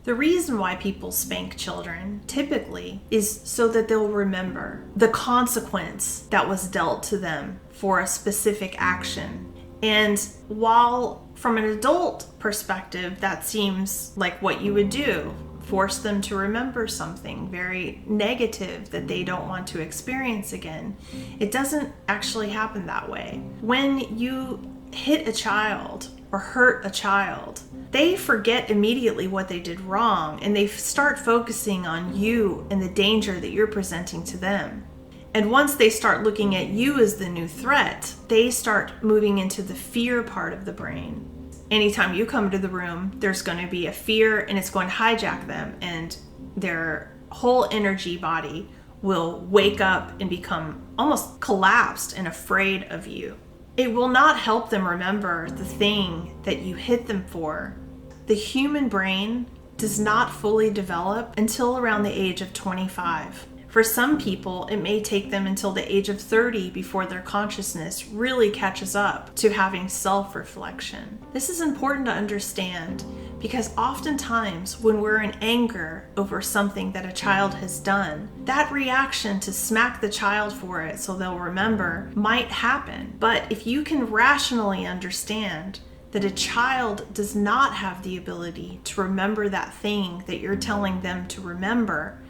The reason why people spank children typically is so that they'll remember the consequence that was dealt to them for a specific action. And while from an adult perspective, that seems like what you would do, force them to remember something very negative that they don't want to experience again, it doesn't actually happen that way. When you hit a child or hurt a child, they forget immediately what they did wrong, and they start focusing on you and the danger that you're presenting to them. And once they start looking at you as the new threat, they start moving into the fear part of the brain. Anytime you come to the room, there's going to be a fear, and it's going to hijack them, and their whole energy body will wake up and become almost collapsed and afraid of you. It will not help them remember the thing that you hit them for. The human brain does not fully develop until around the age of 25. For some people, it may take them until the age of 30 before their consciousness really catches up to having self-reflection. This is important to understand because oftentimes when we're in anger over something that a child has done, that reaction to smack the child for it so they'll remember might happen. But if you can rationally understand that a child does not have the ability to remember that thing that you're telling them to remember,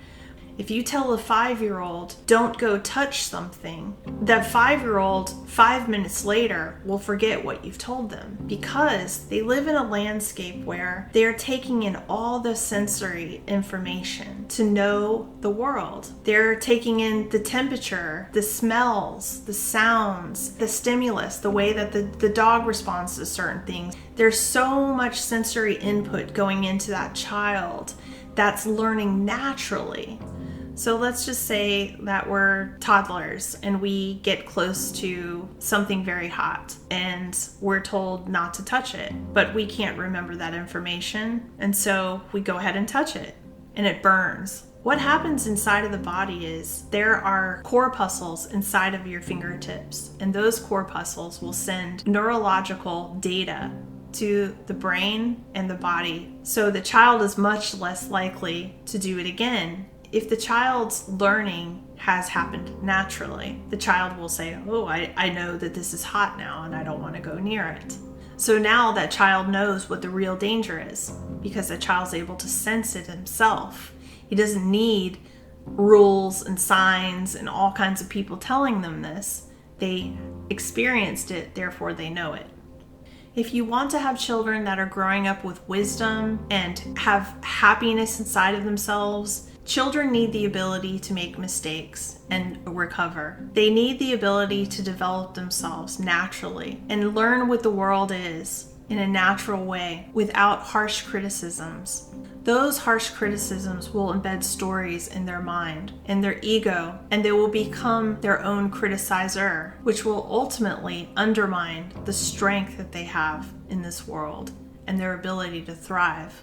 if you tell a 5-year-old, don't go touch something, that 5-year-old 5 minutes later will forget what you've told them because they live in a landscape where they're taking in all the sensory information to know the world. They're taking in the temperature, the smells, the sounds, the stimulus, the way that the dog responds to certain things. There's so much sensory input going into that child that's learning naturally. So let's just say that we're toddlers and we get close to something very hot and we're told not to touch it, but we can't remember that information. And so we go ahead and touch it and it burns. What happens inside of the body is there are corpuscles inside of your fingertips, and those corpuscles will send neurological data to the brain and the body. So the child is much less likely to do it again. If the child's learning has happened naturally, the child will say, oh, I know that this is hot now and I don't want to go near it. So now that child knows what the real danger is because the child's able to sense it himself. He doesn't need rules and signs and all kinds of people telling them this. They experienced it, therefore they know it. If you want to have children that are growing up with wisdom and have happiness inside of themselves, children need the ability to make mistakes and recover. They need the ability to develop themselves naturally and learn what the world is in a natural way without harsh criticisms. Those harsh criticisms will embed stories in their mind and their ego, and they will become their own criticizer, which will ultimately undermine the strength that they have in this world and their ability to thrive.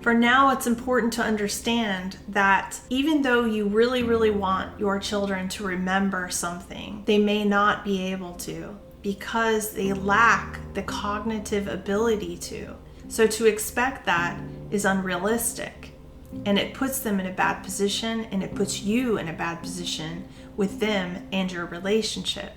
For now, it's important to understand that even though you really, really want your children to remember something, they may not be able to because they lack the cognitive ability to. So to expect that is unrealistic, and it puts them in a bad position, and it puts you in a bad position with them and your relationship.